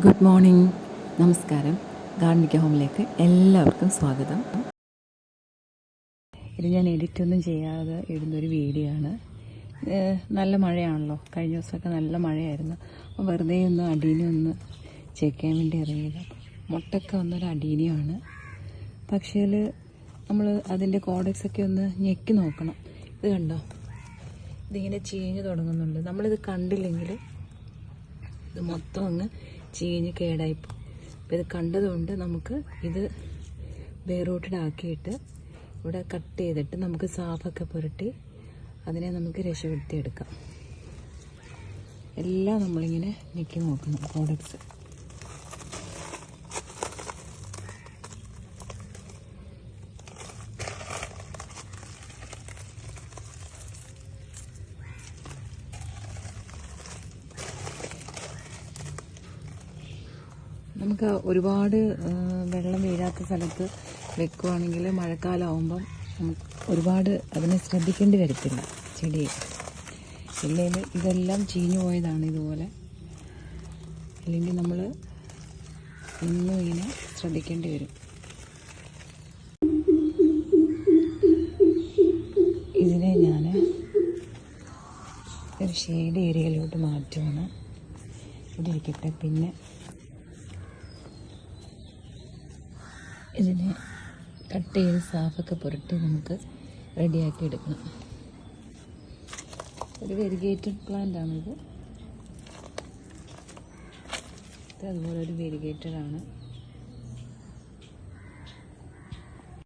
Good morning, നമസ്കാരം. ഗാർഡനിക ഹോമിലേക്ക് എല്ലാവർക്കും സ്വാഗതം. ഇത് ഞാൻ എഡിറ്റൊന്നും ചെയ്യാതെ ഇടുന്നൊരു വീഡിയോ ആണ്. നല്ല മഴയാണല്ലോ, കഴിഞ്ഞ ദിവസമൊക്കെ നല്ല മഴയായിരുന്നു. അപ്പോൾ വെറുതെ ഒന്ന് അടീനിയൊന്ന് ചെക്ക് ചെയ്യാൻ വേണ്ടി ഇറങ്ങിയത്. മുട്ടൊക്കെ വന്നൊരു അടീനിയാണ്. പക്ഷേ നമ്മൾ അതിൻ്റെ കോഡക്സൊക്കെ ഒന്ന് ഞെക്കി നോക്കണം. ഇത് കണ്ടോ, ഇതിങ്ങനെ ചീഞ്ഞ് തുടങ്ങുന്നുണ്ട്. നമ്മളിത് കണ്ടില്ലെങ്കിൽ ഇത് മൊത്തം അങ്ങ് ചീഞ്ഞ് കേടായിപ്പോൾ. അപ്പോൾ ഇത് കണ്ടതുകൊണ്ട് നമുക്ക് ഇത് ബെയർ ആക്കിയിട്ട് ഇവിടെ കട്ട് ചെയ്തിട്ട് നമുക്ക് സാഫൊക്കെ പുരട്ടി അതിനെ നമുക്ക് രക്ഷപ്പെടുത്തിയെടുക്കാം. എല്ലാം നമ്മളിങ്ങനെ ഞെക്കി നോക്കണം പ്രോഡക്ട്സ്. നമുക്ക് ഒരുപാട് വെള്ളം വീഴാത്ത സ്ഥലത്ത് വെക്കുകയാണെങ്കിൽ മഴക്കാലമാകുമ്പം നമുക്ക് ഒരുപാട് അതിനെ ശ്രദ്ധിക്കേണ്ടി വരത്തില്ല ചെടിയെ. ഇല്ലെങ്കിൽ ഇതെല്ലാം ചീഞ്ഞു പോയതാണ് ഇതുപോലെ. അല്ലെങ്കിൽ നമ്മൾ ഇന്നും ഇങ്ങനെ ശ്രദ്ധിക്കേണ്ടി വരും. ഇതിനെ ഞാൻ ഒരു ഷെയ്ഡ് ഏരിയയിലോട്ട് മാറ്റുകയാണ്. ഇവിടെ ഇരിക്കട്ടെ. പിന്നെ ഇതിനെ കട്ട് ചെയ്ത് സാഫൊക്കെ പുരട്ടി നമുക്ക് റെഡിയാക്കി എടുക്കണം. ഒരു വെരിഗേറ്റഡ് പ്ലാന്റാണിത്. അതുപോലെ ഒരു വെരിഗേറ്റഡാണ്.